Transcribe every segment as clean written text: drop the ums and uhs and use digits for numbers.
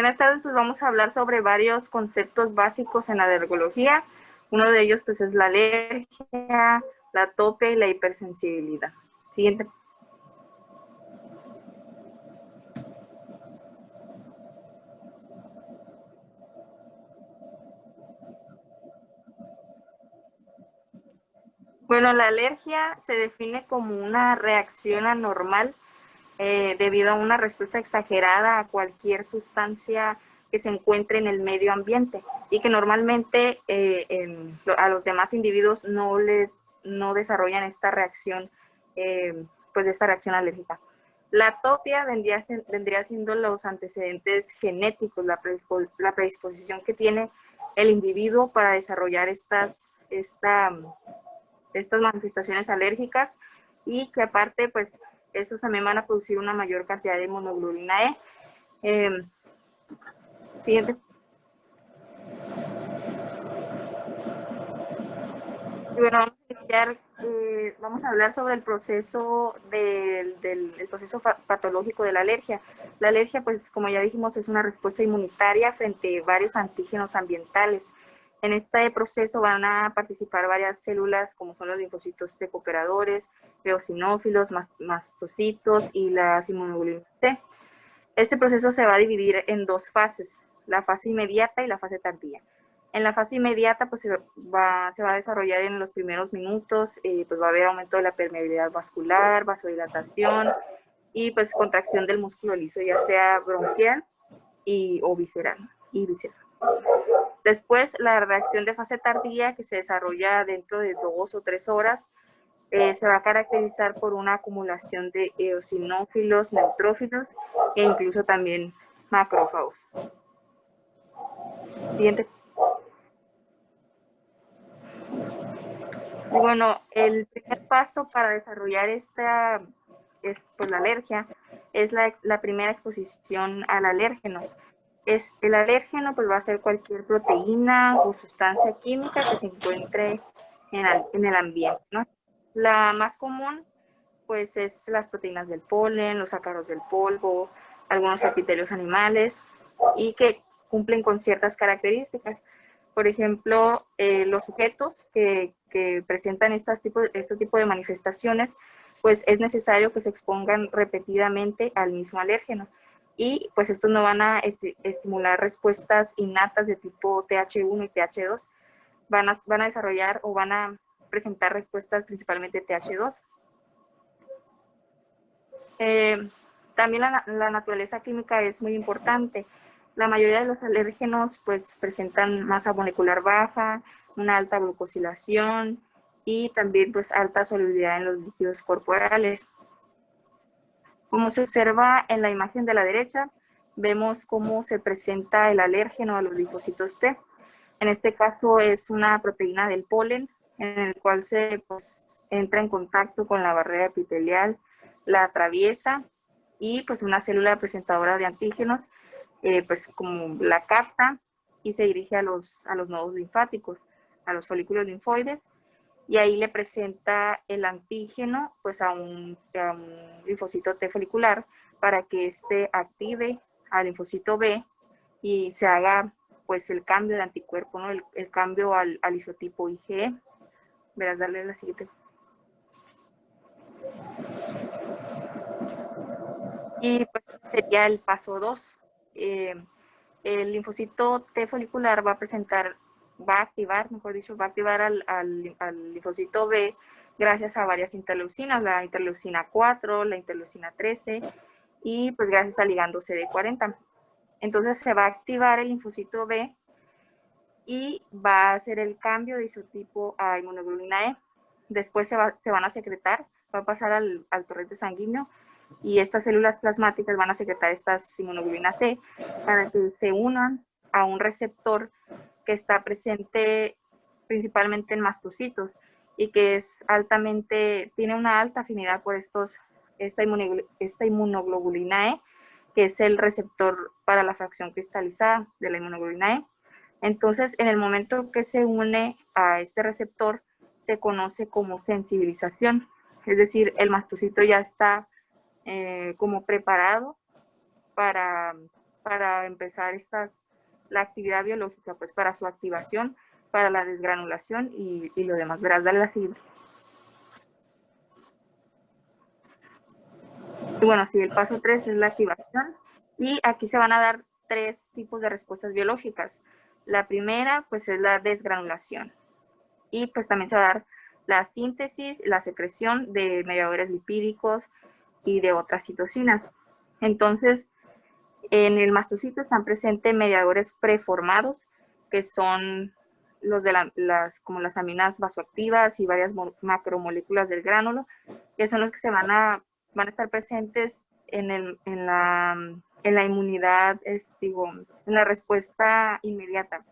Buenas tardes, pues vamos a hablar sobre varios conceptos básicos en la alergología. Uno de ellos pues es la alergia, la atopia y la hipersensibilidad. Siguiente. Bueno, la alergia se define como una reacción anormal debido a una respuesta exagerada a cualquier sustancia que se encuentre en el medio ambiente y que normalmente a los demás individuos no desarrollan esta reacción, pues esta reacción alérgica. La atopia vendría siendo los antecedentes genéticos, la predisposición que tiene el individuo para desarrollar estas manifestaciones alérgicas y que aparte, pues, estos también van a producir una mayor cantidad de inmunoglobulina E. Siguiente. Y bueno, vamos a hablar sobre el proceso el proceso patológico de la alergia. La alergia, pues, como ya dijimos, es una respuesta inmunitaria frente a varios antígenos ambientales. En este proceso van a participar varias células, como son los linfocitos T cooperadores, eosinófilos, mastocitos y las inmunoglobulinas C. Este proceso se va a dividir en dos fases, la fase inmediata y la fase tardía. En la fase inmediata, pues se va a desarrollar en los primeros minutos, pues va a haber aumento de la permeabilidad vascular, vasodilatación y pues contracción del músculo liso, ya sea bronquial o visceral. Después, la reacción de fase tardía, que se desarrolla dentro de 2 o 3 horas, se va a caracterizar por una acumulación de eosinófilos, neutrófilos e incluso también macrófagos. Siguiente. Y bueno, el primer paso para desarrollar pues, la alergia es la primera exposición al alérgeno. El alérgeno pues va a ser cualquier proteína o sustancia química que se encuentre en el ambiente, ¿no? La más común pues es las proteínas del polen, los ácaros del polvo, algunos epitelios animales y que cumplen con ciertas características. Por ejemplo, los sujetos que presentan este tipo de manifestaciones, pues es necesario que se expongan repetidamente al mismo alérgeno y pues estos no van a estimular respuestas innatas de tipo TH1 y TH2, van a desarrollar o van a presentar respuestas principalmente TH2. También la naturaleza química es muy importante. La mayoría de los alérgenos pues presentan masa molecular baja, una alta glucosilación y también pues alta solubilidad en los líquidos corporales. Como se observa en la imagen de la derecha, vemos cómo se presenta el alérgeno a los linfocitos T. En este caso es una proteína del polen en el cual se entra en contacto con la barrera epitelial, la atraviesa y pues una célula presentadora de antígenos pues como la capta y se dirige a los nodos linfáticos, a los folículos linfoides y ahí le presenta el antígeno pues a un linfocito T folicular para que éste active al linfocito B y se haga pues el cambio de anticuerpo, ¿no? El cambio al isotipo IgE. Verás, darle la siguiente. Y pues sería el paso 2. El linfocito T folicular va a activar al linfocito B gracias a varias interleucinas, la interleucina 4, la interleucina 13 y pues gracias al ligando CD40. Entonces se va a activar el linfocito B y va a hacer el cambio de isotipo a inmunoglobulina E. Después se van a secretar, va a pasar al torrente sanguíneo y estas células plasmáticas van a secretar estas inmunoglobulinas C para que se unan a un receptor que está presente principalmente en mastocitos y que tiene una alta afinidad por esta inmunoglobulina E, que es el receptor para la fracción cristalizada de la inmunoglobulina E. Entonces, en el momento que se une a este receptor, se conoce como sensibilización, es decir, el mastocito ya está como preparado para para empezar la actividad biológica, pues para su activación, para la desgranulación y lo demás. Verás, dale la siguiente. Y bueno, sí, el paso 3 es la activación y aquí se van a dar 3 tipos de respuestas biológicas. La primera, pues es la desgranulación y pues también se va a dar la síntesis, la secreción de mediadores lipídicos y de otras citocinas. Entonces, en el mastocito están presentes mediadores preformados, que son los de como las aminas vasoactivas y varias macromoléculas del gránulo, que son los que van a estar presentes en la inmunidad, en la respuesta inmediata.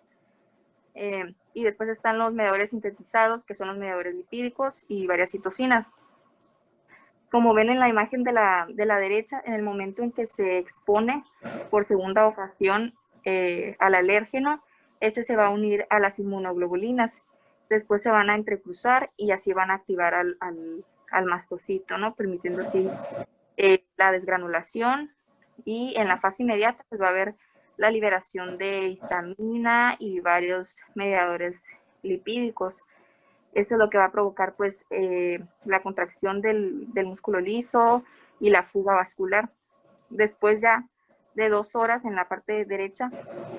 Y después están los mediadores sintetizados, que son los mediadores lipídicos y varias citocinas. Como ven en la imagen de la derecha, en el momento en que se expone por segunda ocasión al alérgeno, este se va a unir a las inmunoglobulinas. Después se van a entrecruzar y así van a activar al mastocito, ¿no? Permitiendo así la desgranulación. Y en la fase inmediata pues va a haber la liberación de histamina y varios mediadores lipídicos. Eso es lo que va a provocar pues la contracción del músculo liso y la fuga vascular. Después ya de 2 horas en la parte derecha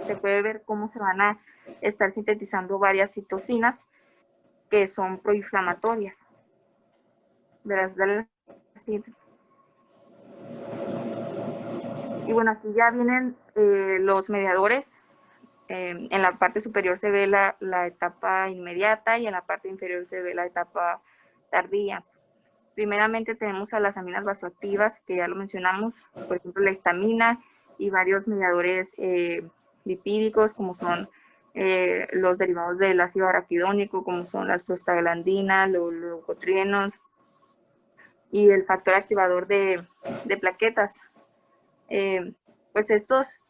se puede ver cómo se van a estar sintetizando varias citocinas que son proinflamatorias. Verás, dale la siguiente. Y bueno, aquí ya vienen los mediadores. En la parte superior se ve la etapa inmediata y en la parte inferior se ve la etapa tardía. Primeramente tenemos a las aminas vasoactivas, que ya lo mencionamos, por ejemplo la histamina y varios mediadores lipídicos, como son los derivados del ácido araquidónico, como son las prostaglandinas, los leucotrienos y el factor activador de plaquetas. Pues estos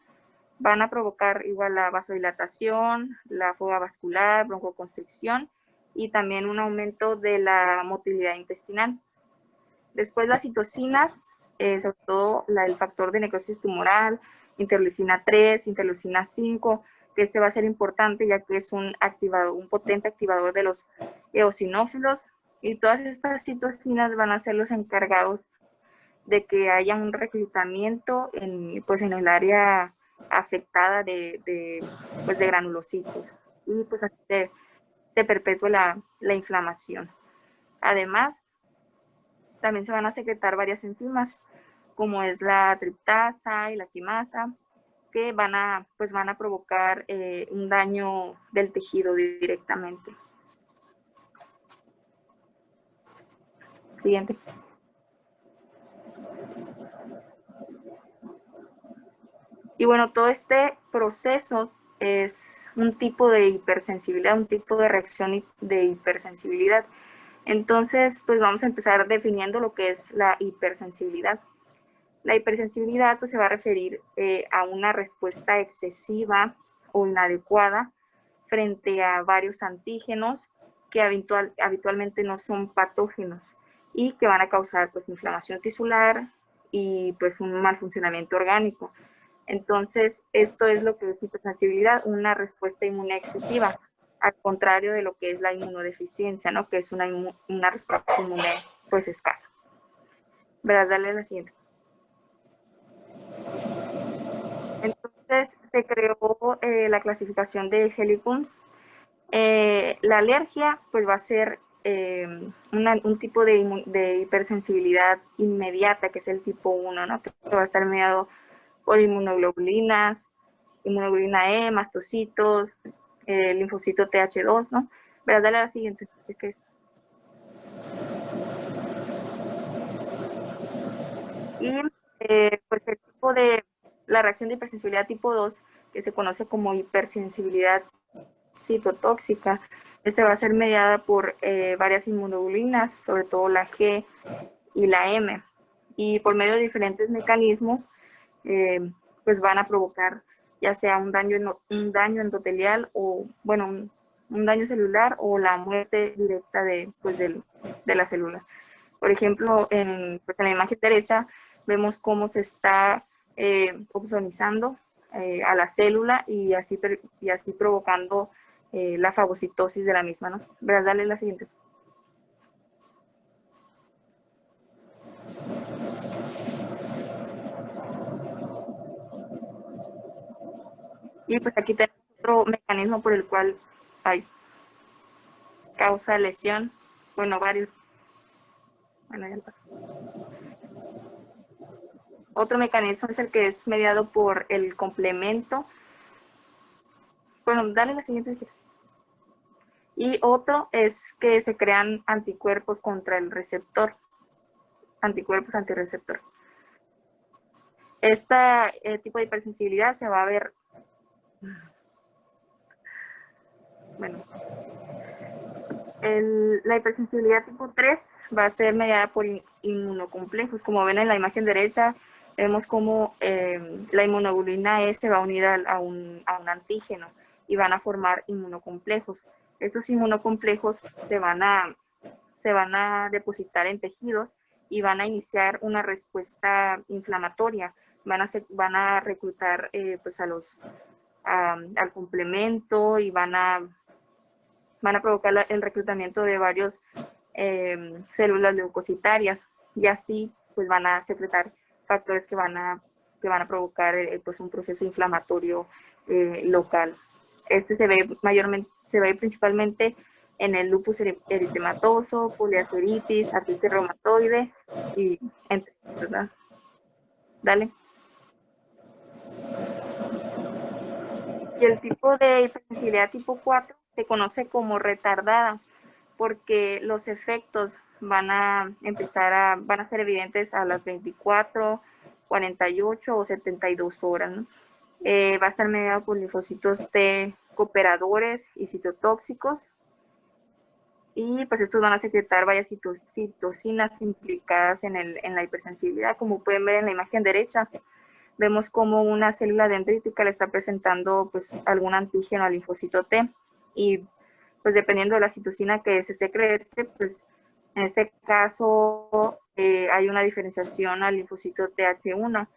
van a provocar igual la vasodilatación, la fuga vascular, broncoconstricción y también un aumento de la motilidad intestinal. Después las citocinas, sobre todo el factor de necrosis tumoral, interleucina 3, interleucina 5, que este va a ser importante ya que es un potente activador de los eosinófilos, y todas estas citocinas van a ser los encargados de que haya un reclutamiento pues en el área afectada de granulocitos, y pues así se perpetúa la inflamación. Además, también se van a secretar varias enzimas, como es la triptasa y la quimasa, que van a provocar un daño del tejido directamente. Siguiente. Y bueno, todo este proceso es un tipo de hipersensibilidad, un tipo de reacción de hipersensibilidad. Entonces, pues vamos a empezar definiendo lo que es la hipersensibilidad. La hipersensibilidad pues, se va a referir a una respuesta excesiva o inadecuada frente a varios antígenos que habitualmente no son patógenos y que van a causar pues, inflamación tisular y pues, un mal funcionamiento orgánico. Entonces, esto es lo que es hipersensibilidad, una respuesta inmune excesiva, al contrario de lo que es la inmunodeficiencia, ¿no? Que es una respuesta inmune pues escasa. ¿Verdad? Dale a la siguiente. Entonces, se creó la clasificación de Helicons. La alergia, pues va a ser un tipo de hipersensibilidad inmediata, que es el tipo 1, ¿no? Que va a estar mediado por inmunoglobulinas, inmunoglobulina E, mastocitos, linfocito TH2, ¿no? Verás, dale a la siguiente. Y pues el tipo de la reacción de hipersensibilidad tipo 2, que se conoce como hipersensibilidad citotóxica, va a ser mediada por varias inmunoglobulinas, sobre todo la G y la M, y por medio de diferentes mecanismos, pues van a provocar ya sea un daño endotelial o, bueno, un daño celular o la muerte directa de la célula. Por ejemplo, pues en la imagen derecha vemos cómo se está opsonizando a la célula y así provocando la fagocitosis de la misma, ¿no? ¿Verdad? Dale la siguiente. Y pues aquí tenemos otro mecanismo por el cual hay causa lesión, bueno, varios. Bueno, ya pasó. Otro mecanismo es el que es mediado por el complemento. Bueno, dale la siguiente. Y otro es que se crean anticuerpos contra el receptor, anticuerpos antirreceptor. Este tipo de hipersensibilidad se va a ver, bueno, la hipersensibilidad tipo 3 va a ser mediada por inmunocomplejos. Como ven en la imagen derecha, vemos cómo la inmunoglobulina E se va a unir a un antígeno y van a formar inmunocomplejos. Estos inmunocomplejos se van a depositar en tejidos y van a iniciar una respuesta inflamatoria. Van a reclutar pues al complemento y van a provocar el reclutamiento de varios células leucocitarias y así pues van a secretar factores que van a provocar pues un proceso inflamatorio local. Este se ve principalmente en el lupus eritematoso, poliarteritis, artritis reumatoide y entre otros, ¿verdad? Dale. Y el tipo de hipersensibilidad tipo 4 se conoce como retardada porque los efectos van a ser evidentes a las 24, 48 o 72 horas, ¿no? Va a estar mediado por linfocitos T cooperadores y citotóxicos y pues estos van a secretar varias citocinas implicadas en la hipersensibilidad. Como pueden ver en la imagen derecha, vemos como una célula dendrítica le está presentando pues algún antígeno al linfocito T y pues dependiendo de la citocina que se secrete, pues en este caso hay una diferenciación al linfocito TH1.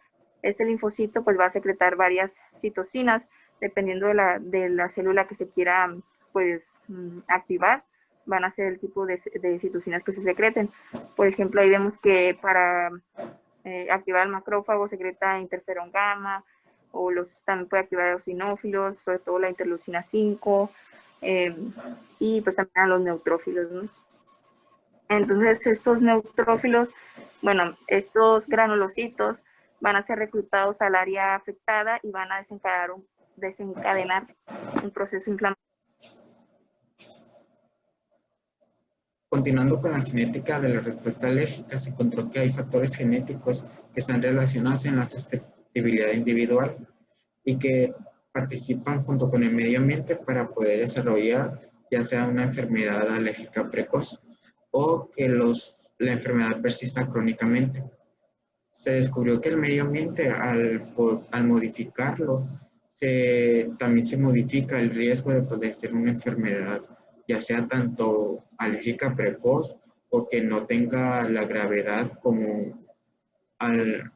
Este linfocito pues va a secretar varias citocinas dependiendo de la célula que se quiera pues activar, van a ser el tipo de citocinas que se secreten. Por ejemplo, ahí vemos que para activar el macrófago secreta interferón gamma, o también puede activar los eosinófilos, sobre todo la interleucina 5, y pues también a los neutrófilos, ¿no? Entonces estos neutrófilos, bueno, estos granulocitos van a ser reclutados al área afectada y van a desencadenar un proceso inflamatorio. Continuando con la genética de la respuesta alérgica, se encontró que hay factores genéticos que están relacionados en la susceptibilidad individual y que participan junto con el medio ambiente para poder desarrollar ya sea una enfermedad alérgica precoz o que la enfermedad persista crónicamente. Se descubrió que el medio ambiente, al modificarlo, también se modifica el riesgo de poder ser una enfermedad, ya sea tanto alérgica precoz o que no tenga la gravedad como al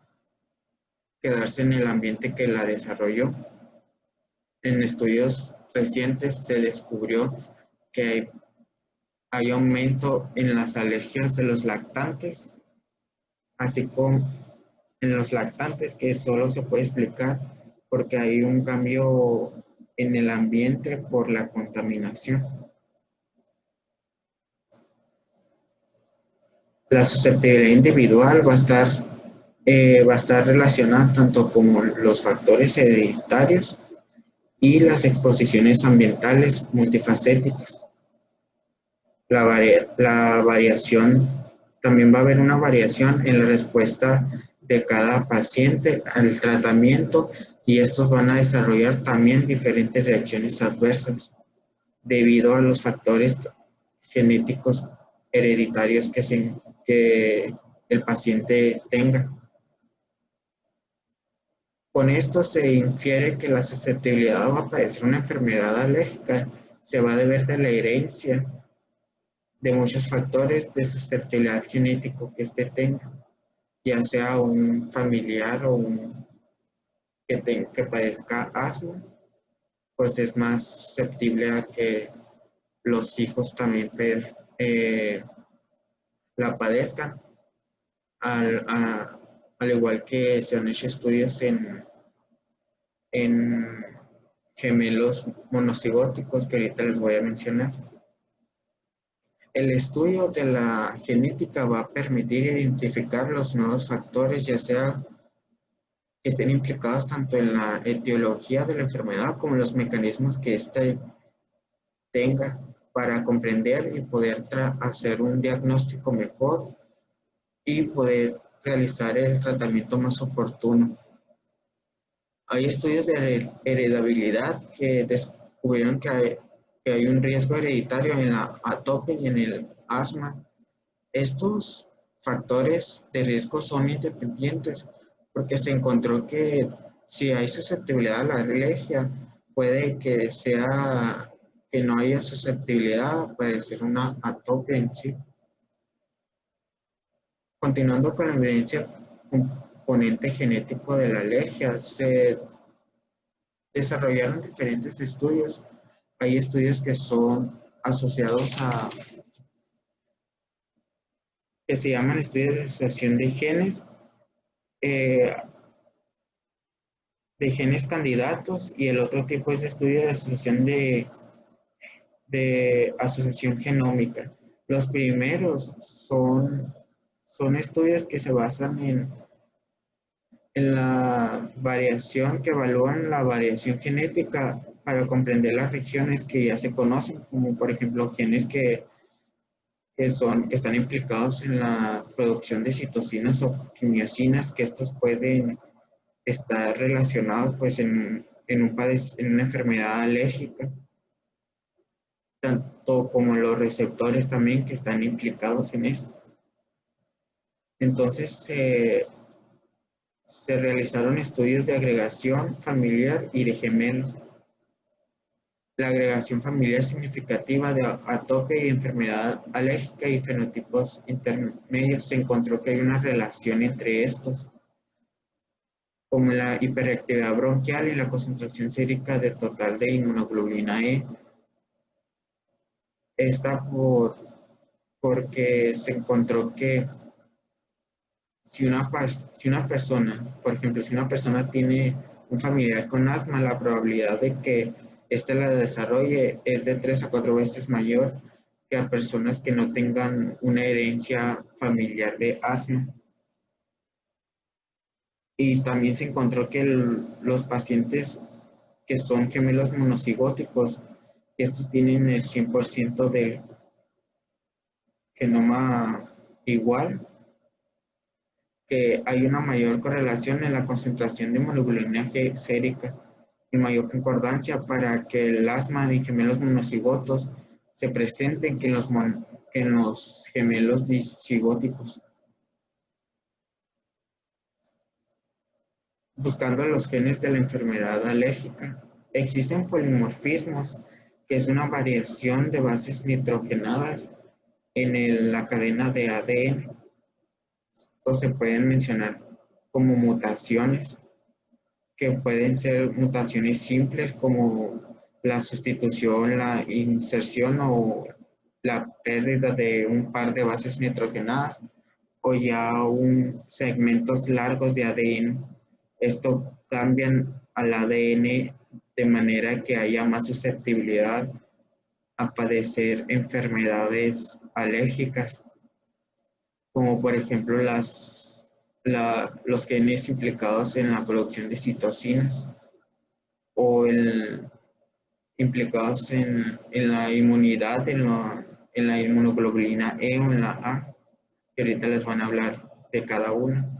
quedarse en el ambiente que la desarrolló. En estudios recientes se descubrió que hay aumento en las alergias de los lactantes, así como en los lactantes, que solo se puede explicar porque hay un cambio en el ambiente por la contaminación. La susceptibilidad individual va a estar relacionada tanto como los factores hereditarios y las exposiciones ambientales multifacéticas. La variación, también va a haber una variación en la respuesta de cada paciente al tratamiento y estos van a desarrollar también diferentes reacciones adversas debido a los factores genéticos hereditarios que el paciente tenga. Con esto se infiere que la susceptibilidad a padecer una enfermedad alérgica se va a deber de la herencia de muchos factores de susceptibilidad genético que éste tenga, ya sea un familiar que padezca asma, pues es más susceptible a que los hijos también la padezcan, al, a- al igual que se han hecho estudios en gemelos monocigóticos que ahorita les voy a mencionar. El estudio de la genética va a permitir identificar los nuevos factores, ya sea que estén implicados tanto en la etiología de la enfermedad como en los mecanismos que éste tenga, para comprender y poder hacer un diagnóstico mejor y poder realizar el tratamiento más oportuno. Hay estudios de heredabilidad que descubrieron que hay un riesgo hereditario en la atopia y en el asma. Estos factores de riesgo son independientes porque se encontró que si hay susceptibilidad a la alergia, puede que sea que no haya susceptibilidad, puede ser una atopia en sí. Continuando con la evidencia componente genético de la alergia, se desarrollaron diferentes estudios. Hay estudios que son asociados a, que se llaman estudios de asociación eh, de genes candidatos, y el otro tipo es de estudio de asociación de asociación genómica. Los primeros son estudios que se basan en la variación, que evalúan la variación genética para comprender las regiones que ya se conocen, como por ejemplo genes que están implicados en la producción de citocinas o quimiosinas, que estos pueden estar relacionados pues en una enfermedad alérgica, tanto como los receptores también que están implicados en esto. Entonces se realizaron estudios de agregación familiar y de gemelos. La agregación familiar significativa de atopia y enfermedad alérgica y fenotipos intermedios, se encontró que hay una relación entre estos, como la hiperactividad bronquial y la concentración sérica de total de inmunoglobulina E. Esta porque se encontró que si una persona, por ejemplo, si una persona tiene un familiar con asma, la probabilidad de que éste la desarrolle es de 3 a 4 veces mayor que a personas que no tengan una herencia familiar de asma. Y también se encontró que los pacientes que son gemelos monocigóticos, estos tienen el 100% del genoma igual, que hay una mayor correlación en la concentración de inmunoglobulina G sérica y mayor concordancia para que el asma de gemelos monocigotos se presenten que en los gemelos disigóticos. Buscando los genes de la enfermedad alérgica, existen polimorfismos, que es una variación de bases nitrogenadas en la cadena de ADN. Estos se pueden mencionar como mutaciones, que pueden ser mutaciones simples como la sustitución, la inserción o la pérdida de un par de bases nitrogenadas, o ya segmentos largos de ADN. Esto cambian al ADN de manera que haya más susceptibilidad a padecer enfermedades alérgicas, como por ejemplo los genes implicados en la producción de citocinas, o implicados en la inmunidad, en la inmunoglobulina E o en la A, que ahorita les van a hablar de cada uno.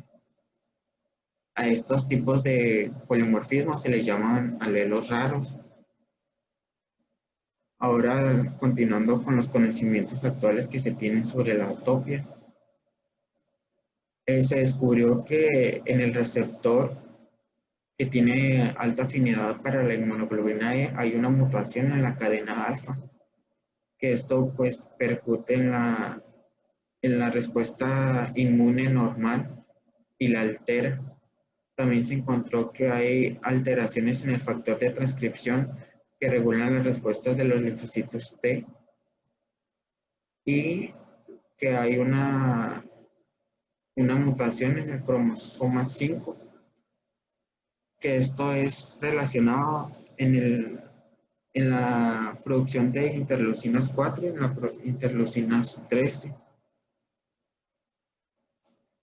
A estos tipos de polimorfismos se les llaman alelos raros. Ahora, continuando con los conocimientos actuales que se tienen sobre la atopia, se descubrió que en el receptor que tiene alta afinidad para la inmunoglobulina E hay una mutación en la cadena alfa, que esto pues percute en la respuesta inmune normal y la altera. también se encontró que hay alteraciones en el factor de transcripción que regulan las respuestas de los linfocitos T y que hay una mutación en el cromosoma 5, que esto es relacionado en la producción de interleucinas 4 y en la interleucinas 13.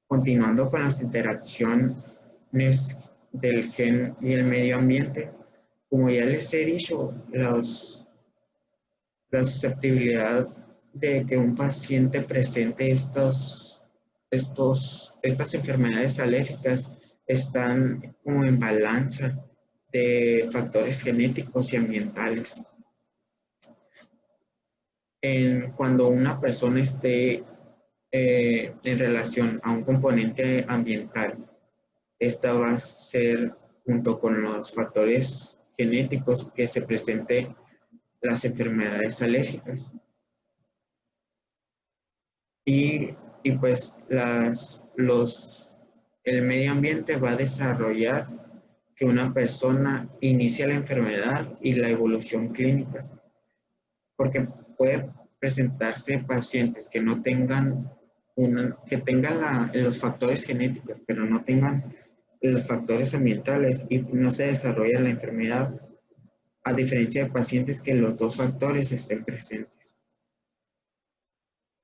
Continuando con las interacciones del gen y el medio ambiente, como ya les he dicho, la susceptibilidad de que un paciente presente estas enfermedades alérgicas están como en balanza de factores genéticos y ambientales. Cuando una persona esté en relación a un componente ambiental, esta va a ser, junto con los factores genéticos, que se presenten las enfermedades alérgicas. Y pues el medio ambiente va a desarrollar que una persona inicie la enfermedad y la evolución clínica, porque puede presentarse pacientes que no tengan que tengan los factores genéticos, pero no tengan los factores ambientales y no se desarrolla la enfermedad, a diferencia de pacientes que los dos factores estén presentes.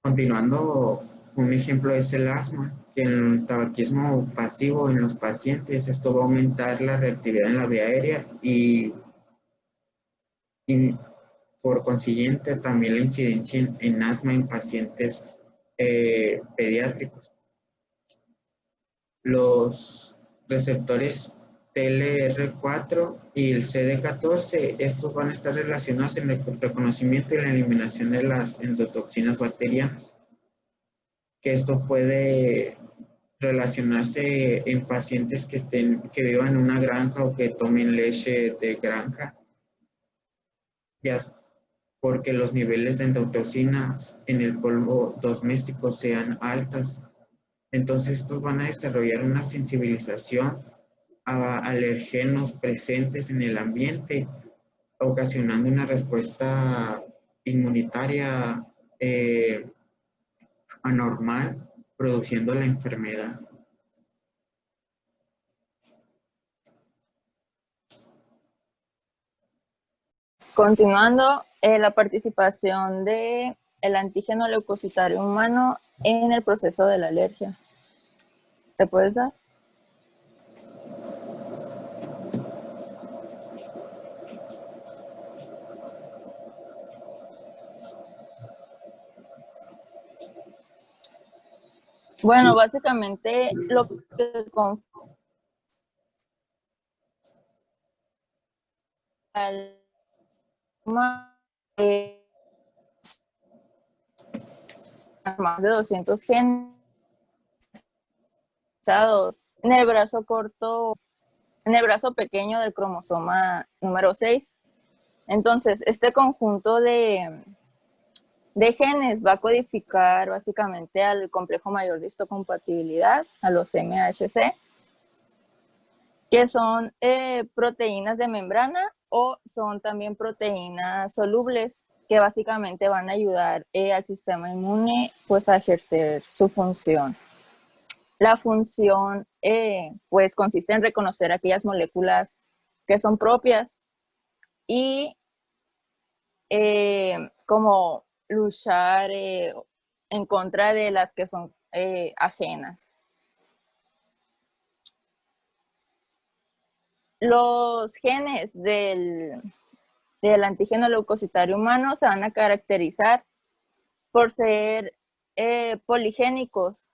Continuando, un ejemplo es el asma, que en el tabaquismo pasivo en los pacientes, esto va a aumentar la reactividad en la vía aérea y por consiguiente también la incidencia en asma en pacientes pediátricos. Los receptores TLR4 y el CD14, estos van a estar relacionados en el reconocimiento y la eliminación de las endotoxinas bacterianas, que esto puede relacionarse en pacientes que vivan en una granja o que tomen leche de granja, ya porque los niveles de endotoxinas en el polvo doméstico sean altas. Entonces estos van a desarrollar una sensibilización a alergenos presentes en el ambiente, ocasionando una respuesta inmunitaria anormal, produciendo la enfermedad. Continuando, la participación del antígeno leucocitario humano en el proceso de la alergia. ¿Te puedes dar? Bueno, básicamente lo que más de 200 genes en el brazo corto, en el brazo pequeño del cromosoma número 6. Entonces, este conjunto de genes va a codificar básicamente al complejo mayor de histocompatibilidad, a los MHC, que son proteínas de membrana o son también proteínas solubles que básicamente van a ayudar al sistema inmune pues a ejercer su función. La función pues consiste en reconocer aquellas moléculas que son propias y como luchar en contra de las que son ajenas. Los genes del antígeno leucocitario humano se van a caracterizar por ser poligénicos,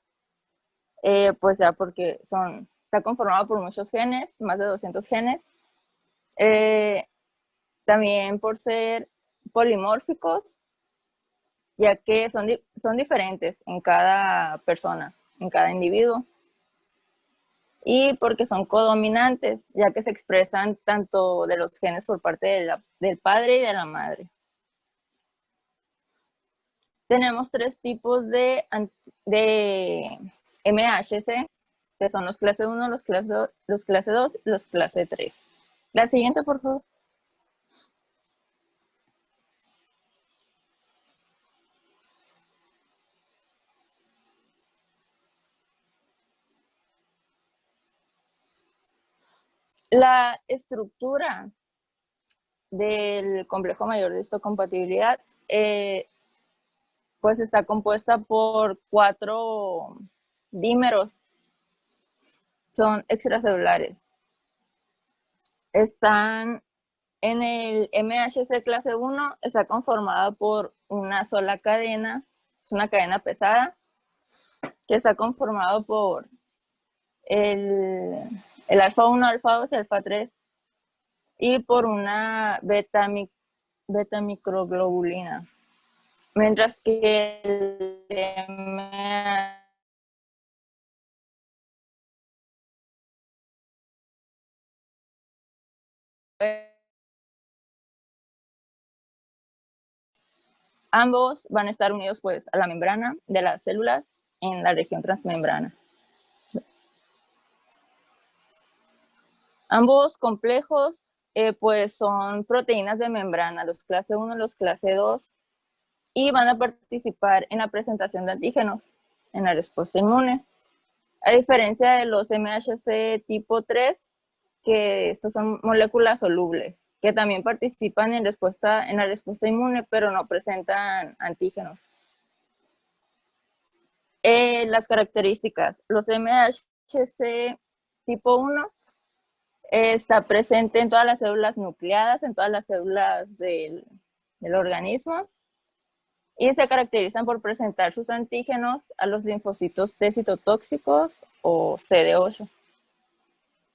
pues ya porque está conformado por muchos genes, más de 200 genes, también por ser polimórficos, ya que son diferentes en cada persona, en cada individuo, y porque son codominantes, ya que se expresan tanto de los genes por parte del padre y de la madre. Tenemos 3 tipos de MHC, que son los clase 1, los clase 2, los clase 2 y los clase 3. La siguiente, por favor. La estructura del complejo mayor de histocompatibilidad pues está compuesta por 4 dímeros. Son extracelulares. Están en el MHC clase 1, está conformado por una sola cadena, es una cadena pesada, que está conformado por el alfa 1, alfa 2 y alfa 3, y por una beta microglobulina. Mientras que el ambos van a estar unidos pues a la membrana de las células en la región transmembrana. Ambos complejos pues son proteínas de membrana, los clase 1 y los clase 2, y van a participar en la presentación de antígenos en la respuesta inmune. A diferencia de los MHC tipo 3, que estos son moléculas solubles, que también participan en la respuesta inmune, pero no presentan antígenos. Las características. Los MHC tipo 1 está presente en todas las células nucleadas, en todas las células del organismo, y se caracterizan por presentar sus antígenos a los linfocitos T citotóxicos o CD8.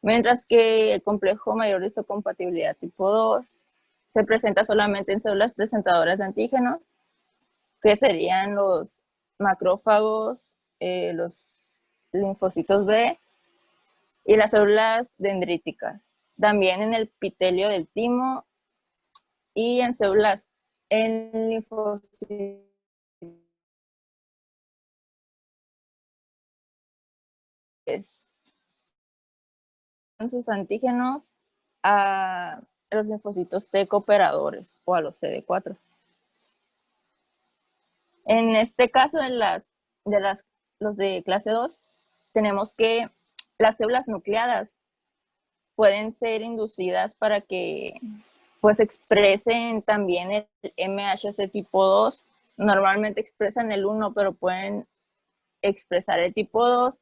Mientras que el complejo mayor de histocompatibilidad tipo 2 se presenta solamente en células presentadoras de antígenos, que serían los macrófagos, los linfocitos B y las células dendríticas. También en el epitelio del timo y en células en linfocitos sus antígenos a los linfocitos T cooperadores o a los CD4. En este caso de los de clase 2, tenemos que las células nucleadas pueden ser inducidas para que pues expresen también el MHC tipo 2. Normalmente expresan el 1, pero pueden expresar el tipo 2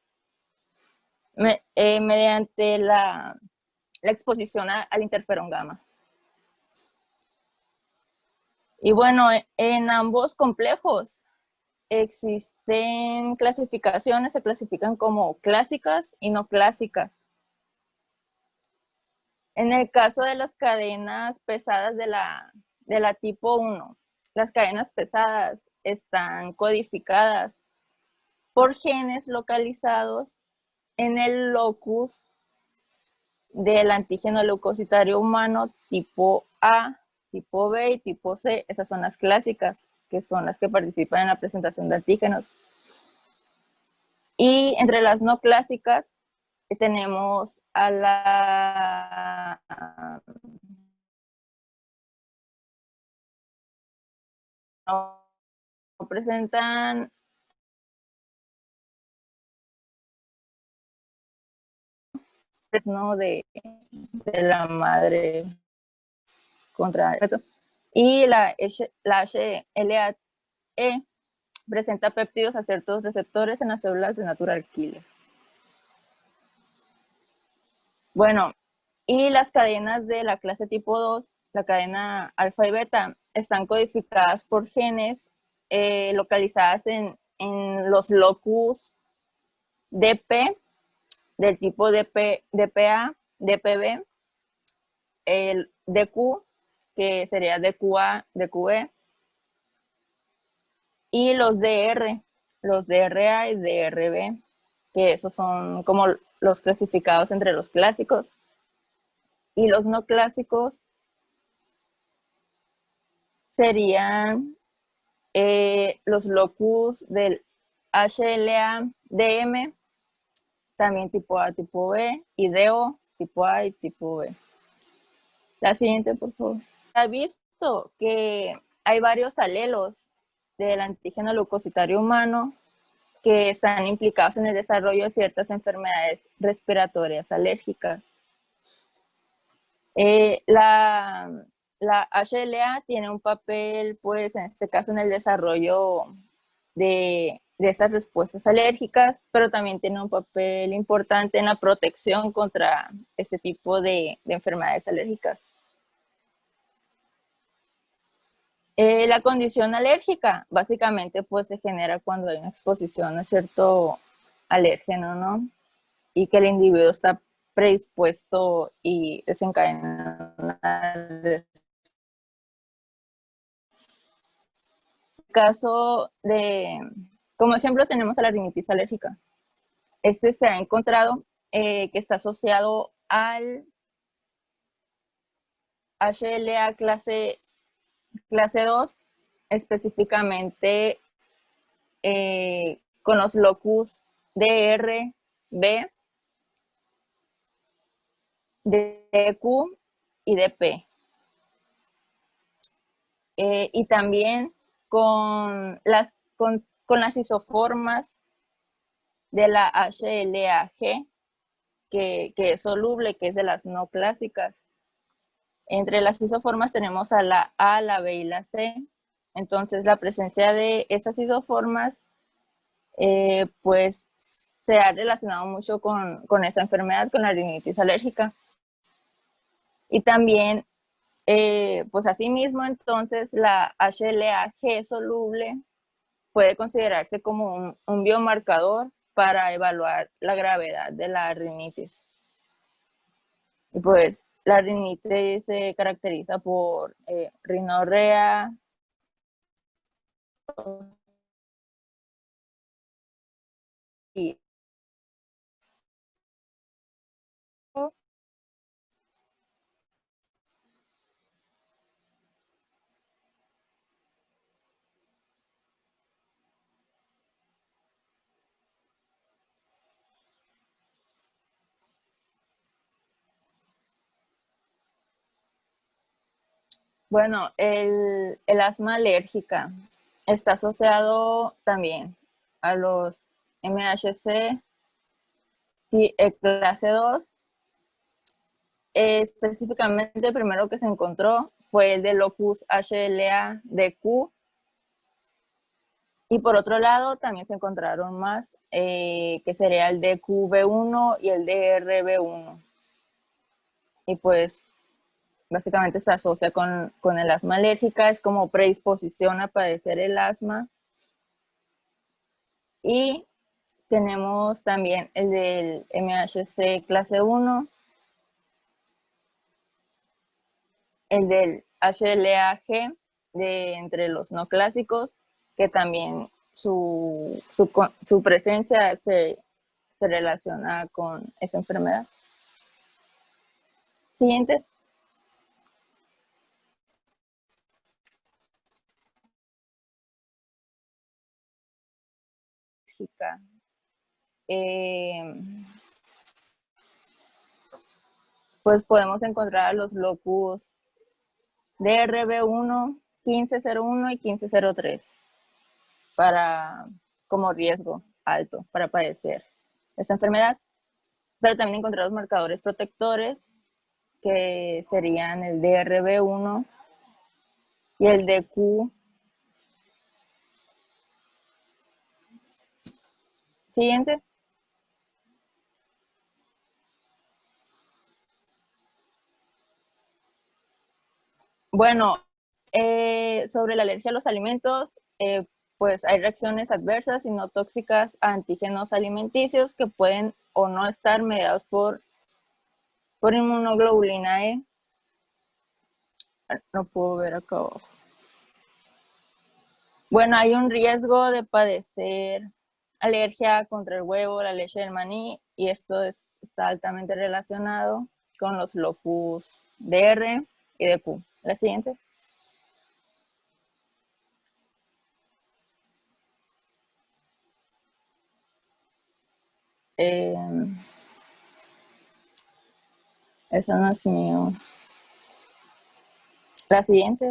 mediante la exposición al interferón gamma. Y bueno, en ambos complejos existen clasificaciones, se clasifican como clásicas y no clásicas. En el caso de las cadenas pesadas de la tipo 1, las cadenas pesadas están codificadas por genes localizados en el locus del antígeno leucocitario humano tipo A, tipo B y tipo C. Esas son las clásicas, que son las que participan en la presentación de antígenos. Y entre las no clásicas tenemos a la no presentan ¿no? de la madre contra el feto. Y la HLA-E presenta péptidos a ciertos receptores en las células de natural killer. Bueno, y las cadenas de la clase tipo 2, la cadena alfa y beta, están codificadas por genes localizadas en los locus DP, del tipo DPA, DPB, el DQ, que sería DQA, DQE, y los DRA y DRB, que esos son como los clasificados entre los clásicos. Y los no clásicos serían los locus del HLA-DM, también tipo A, tipo B, y DO, tipo A y tipo B. La siguiente, por favor. Ha visto que hay varios alelos del antígeno leucocitario humano que están implicados en el desarrollo de ciertas enfermedades respiratorias alérgicas. La HLA tiene un papel, pues, en este caso, en el desarrollo de esas respuestas alérgicas, pero también tiene un papel importante en la protección contra este tipo de enfermedades alérgicas. La condición alérgica básicamente pues se genera cuando hay una exposición a cierto alérgeno, ¿no? Y que el individuo está predispuesto y desencadena una. Caso de, como ejemplo tenemos a la rinitis alérgica. Este se ha encontrado que está asociado al HLA clase 2, específicamente con los locus DR, B, DQ y DP. Y también con las isoformas de la HLA-G, que es soluble, que es de las no clásicas. Entre las isoformas tenemos a la A, la B y la C. Entonces, la presencia de estas isoformas, pues, se ha relacionado mucho con esta enfermedad, con la rinitis alérgica. Y también, pues, asimismo, entonces, la HLA-G soluble puede considerarse como un biomarcador para evaluar la gravedad de la rinitis. Y pues la rinitis se caracteriza por rinorrea, y bueno, el asma alérgica está asociado también a los MHC clase 2. Específicamente, el primero que se encontró fue el de locus HLA-DQ. Y por otro lado, también se encontraron más, que sería el DQB1 y el DRB1. Y pues, básicamente se asocia con el asma alérgica, es como predisposición a padecer el asma. Y tenemos también el del MHC clase 1, el del HLA-G, de entre los no clásicos, que también su presencia se relaciona con esa enfermedad. Siguiente. Pues podemos encontrar los locus DRB1, 1501 y 1503 como riesgo alto para padecer esta enfermedad. Pero también encontramos marcadores protectores que serían el DRB1 y el DQ. Siguiente. Bueno, sobre la alergia a los alimentos, pues hay reacciones adversas y no tóxicas a antígenos alimenticios que pueden o no estar mediados por inmunoglobulina E. No puedo ver acá abajo. Bueno, hay un riesgo de padecer alergia contra el huevo, la leche del maní, y esto está altamente relacionado con los locus DR y DQ. La siguiente. Esa no es mío. La siguiente.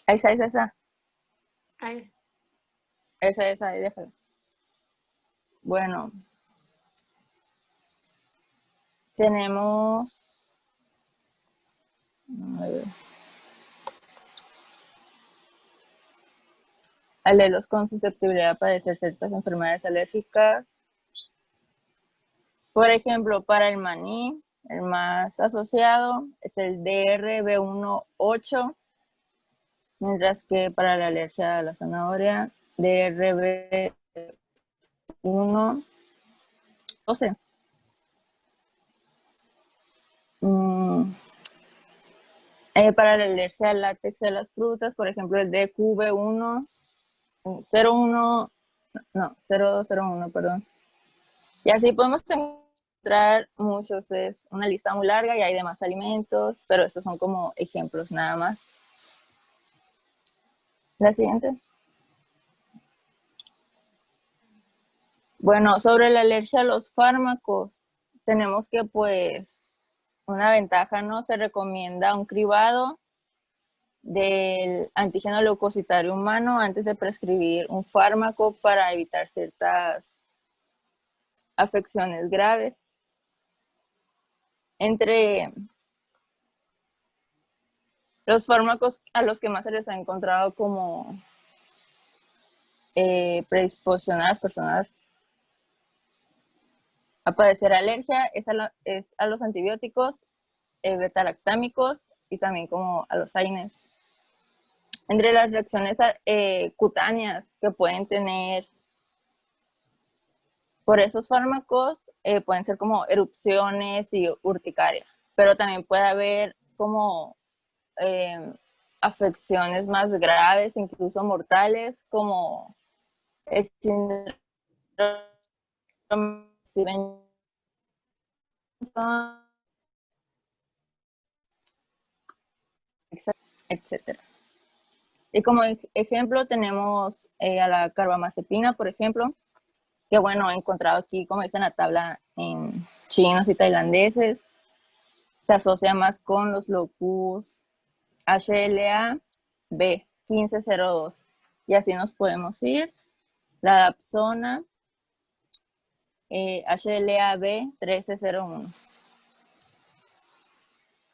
Esa. Ahí está. Esa, déjala. Bueno, tenemos, a ver, alelos con susceptibilidad a padecer ciertas enfermedades alérgicas. Por ejemplo, para el maní, el más asociado es el DRB18, mientras que para la alergia a la zanahoria, DRB112. Para la alergia al látex de las frutas, por ejemplo, el DQB1, 0201, perdón. Y así podemos encontrar muchos, es una lista muy larga y hay demás alimentos, pero estos son como ejemplos nada más. La siguiente. Bueno, sobre la alergia a los fármacos, tenemos que pues una ventaja, ¿no? Se recomienda un cribado del antígeno leucocitario humano antes de prescribir un fármaco para evitar ciertas afecciones graves. Entre los fármacos a los que más se les ha encontrado como predisposición a las personas a padecer alergia es a los antibióticos, beta-lactámicos y también como a los AINES. Entre las reacciones cutáneas que pueden tener por esos fármacos pueden ser como erupciones y urticaria, pero también puede haber como afecciones más graves, incluso mortales, como el síndrome etcétera. Y como ejemplo tenemos a la carbamazepina, por ejemplo, que bueno, he encontrado aquí, como dice en la tabla, en chinos y tailandeses, se asocia más con los locus HLA-B 1502. Y así nos podemos ir. La dapsona, HLA-B 1301.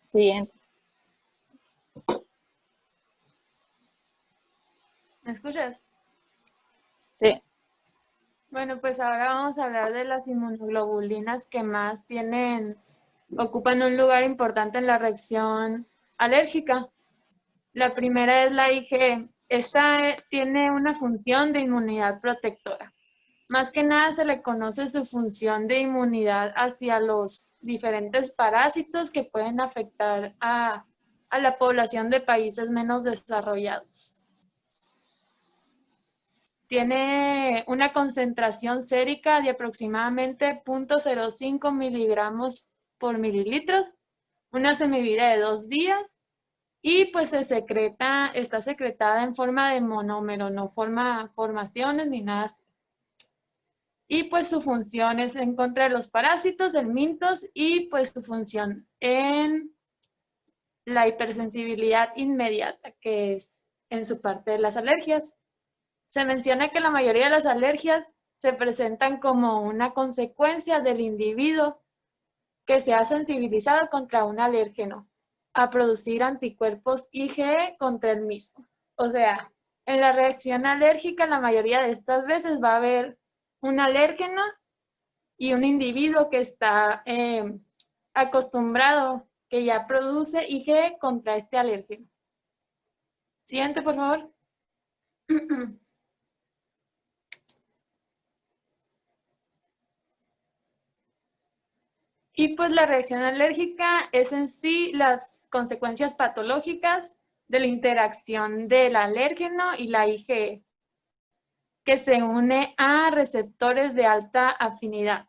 Siguiente. ¿Me escuchas? Sí. Bueno, pues ahora vamos a hablar de las inmunoglobulinas que más ocupan un lugar importante en la reacción alérgica. La primera es la IgE. Esta tiene una función de inmunidad protectora. Más que nada se le conoce su función de inmunidad hacia los diferentes parásitos que pueden afectar a la población de países menos desarrollados. Tiene una concentración sérica de aproximadamente 0.05 miligramos por mililitros, una semivida de 2 días y pues está secretada en forma de monómero, no forma formaciones ni nada así. Y pues su función es en contra de los parásitos, helmintos y pues su función en la hipersensibilidad inmediata, que es en su parte de las alergias. Se menciona que la mayoría de las alergias se presentan como una consecuencia del individuo que se ha sensibilizado contra un alérgeno a producir anticuerpos IgE contra el mismo. O sea, en la reacción alérgica la mayoría de estas veces va a haber un alérgeno y un individuo que está acostumbrado, que ya produce IgE contra este alérgeno. Siguiente, por favor. Y pues la reacción alérgica es en sí las consecuencias patológicas de la interacción del alérgeno y la IgE, que se une a receptores de alta afinidad.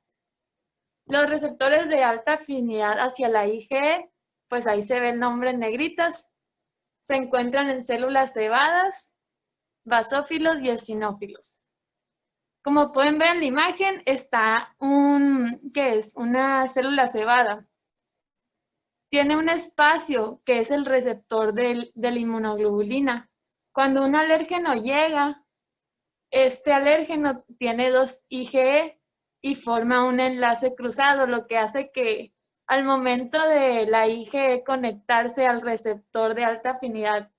Los receptores de alta afinidad hacia la IgE, pues ahí se ve el nombre en negritas, se encuentran en células cebadas, basófilos y eosinófilos. Como pueden ver en la imagen, está ¿qué es? Una célula cebada. Tiene un espacio que es el receptor de la inmunoglobulina. Cuando un alérgeno llega, este alérgeno tiene dos IgE y forma un enlace cruzado, lo que hace que al momento de la IgE conectarse al receptor de alta afinidad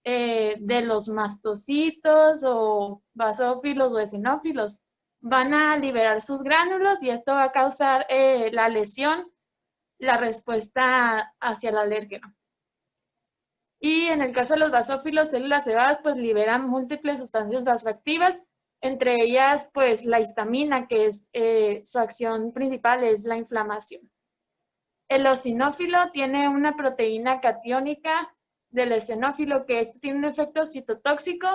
de los mastocitos o basófilos o eosinófilos, van a liberar sus gránulos y esto va a causar la lesión, la respuesta hacia el alérgeno. Y en el caso de los basófilos, células cebadas, pues liberan múltiples sustancias vasoactivas, entre ellas, pues la histamina, que es su acción principal, es la inflamación. El eosinófilo tiene una proteína catiónica del eosinófilo, que este tiene un efecto citotóxico,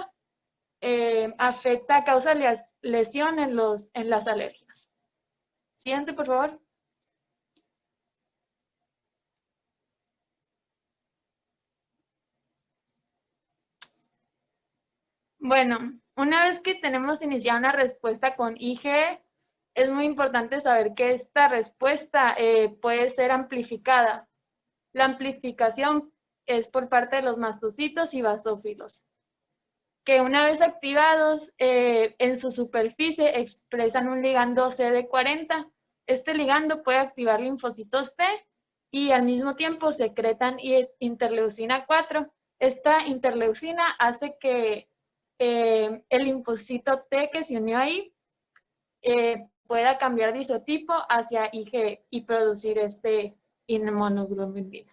afecta, causa lesión en las alergias. Siguiente, por favor. Bueno, una vez que tenemos iniciada una respuesta con IgE, es muy importante saber que esta respuesta puede ser amplificada. La amplificación es por parte de los mastocitos y basófilos, que una vez activados en su superficie expresan un ligando CD40. Este ligando puede activar linfocitos T y al mismo tiempo secretan interleucina 4. Esta interleucina hace que el linfocito T que se unió ahí pueda cambiar de isotipo hacia IgE y producir inmunoglobulina.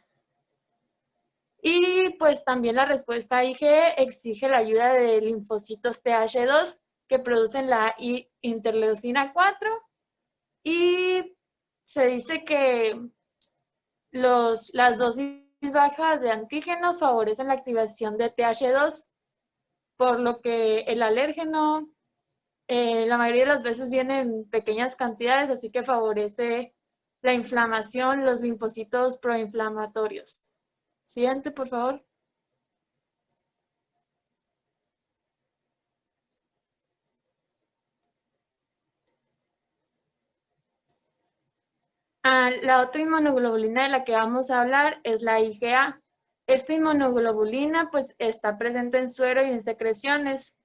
Y pues también la respuesta IgE exige la ayuda de linfocitos TH2 que producen la interleucina 4 y se dice que las dosis bajas de antígeno favorecen la activación de TH2, por lo que el alérgeno la mayoría de las veces viene en pequeñas cantidades, así que favorece la inflamación, los linfocitos proinflamatorios. Siguiente, por favor. La otra inmunoglobulina de la que vamos a hablar es la IgA. Esta inmunoglobulina pues está presente en suero y en secreciones.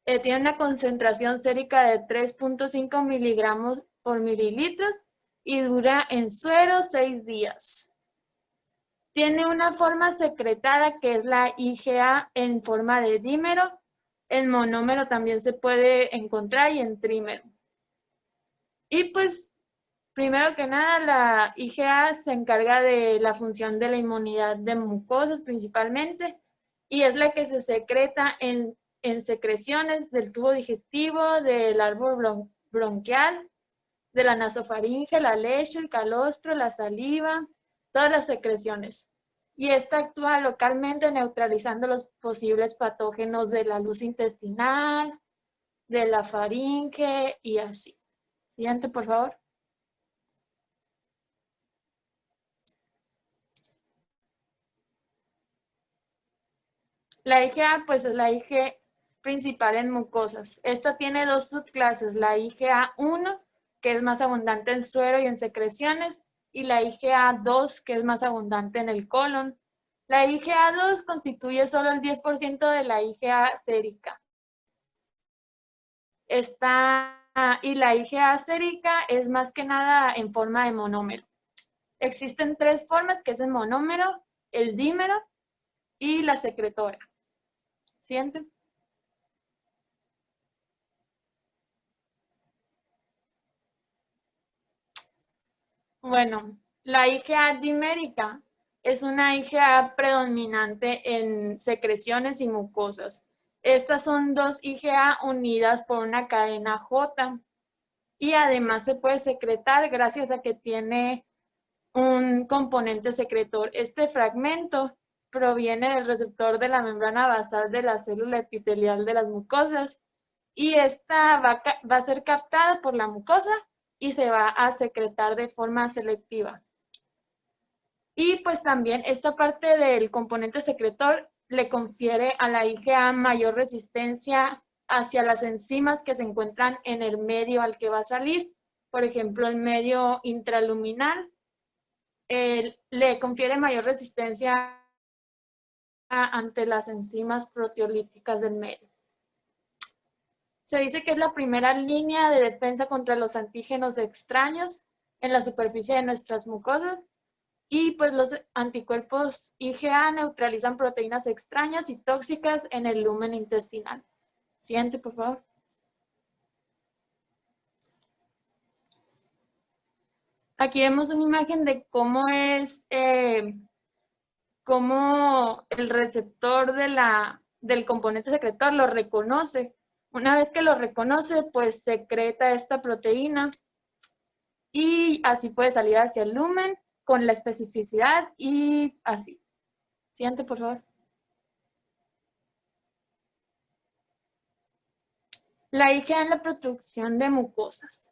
Tiene una concentración sérica de 3.5 miligramos por mililitros y dura en suero 6 días. Tiene una forma secretada que es la IgA en forma de dímero. En monómero también se puede encontrar y en trímero. Y pues, primero que nada, la IgA se encarga de la función de la inmunidad de mucosas principalmente y es la que se secreta en secreciones del tubo digestivo, del árbol bronquial, de la nasofaringe, la leche, el calostro, la saliva, todas las secreciones. Y esta actúa localmente neutralizando los posibles patógenos de la luz intestinal, de la faringe y así. Siguiente, por favor. La IgA, pues es la IgE principal en mucosas. Esta tiene dos subclases, la IgA1, que es más abundante en suero y en secreciones, y la IgA2, que es más abundante en el colon. La IgA2 constituye solo el 10% de la IgA sérica. Y la IgA sérica es más que nada en forma de monómero. Existen tres formas, que es el monómero, el dímero y la secretora. Siguiente. Bueno, la IgA dimérica es una IgA predominante en secreciones y mucosas. Estas son dos IgA unidas por una cadena J y además se puede secretar gracias a que tiene un componente secretor. Este fragmento proviene del receptor de la membrana basal de la célula epitelial de las mucosas y esta va a ser captada por la mucosa y se va a secretar de forma selectiva. Y pues también esta parte del componente secretor le confiere a la IgA mayor resistencia hacia las enzimas que se encuentran en el medio al que va a salir. Por ejemplo, el medio intraluminal le confiere mayor resistencia ante las enzimas proteolíticas del medio. Se dice que es la primera línea de defensa contra los antígenos extraños en la superficie de nuestras mucosas. Y pues los anticuerpos IgA neutralizan proteínas extrañas y tóxicas en el lumen intestinal. Siguiente, por favor. Aquí vemos una imagen de cómo es, cómo el receptor del componente secretor lo reconoce. Una vez que lo reconoce, pues secreta esta proteína y así puede salir hacia el lumen con la especificidad y así. Siguiente, por favor. La IgA en la producción de mucosas.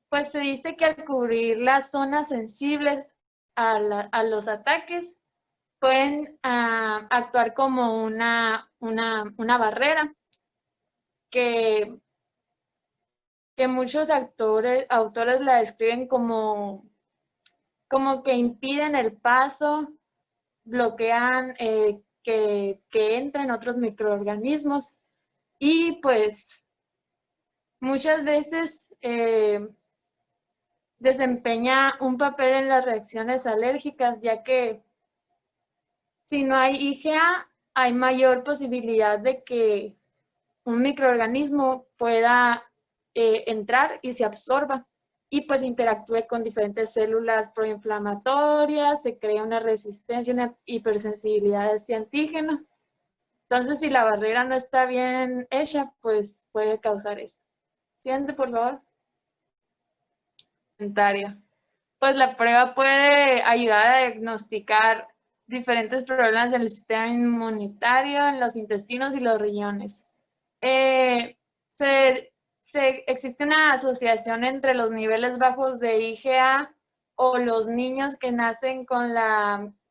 Pues se dice que al cubrir las zonas sensibles a los ataques, pueden actuar como una barrera que muchos autores la describen como que impiden el paso, bloquean que entren otros microorganismos y pues muchas veces desempeña un papel en las reacciones alérgicas, ya que si no hay IgA, hay mayor posibilidad de que un microorganismo pueda entrar y se absorba y pues interactúe con diferentes células proinflamatorias, se crea una resistencia, una hipersensibilidad a este antígeno. Entonces, si la barrera no está bien hecha, pues puede causar esto. Siguiente, por favor. Pues la prueba puede ayudar a diagnosticar diferentes problemas del sistema inmunitario en los intestinos y los riñones. Existe una asociación entre los niveles bajos de IgA o los niños que nacen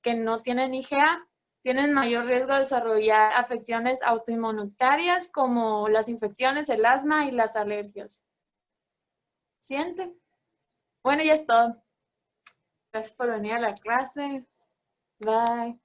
que no tienen IgA, tienen mayor riesgo de desarrollar afecciones autoinmunitarias como las infecciones, el asma y las alergias. ¿Siente? Bueno, ya es todo. Gracias por venir a la clase. Bye.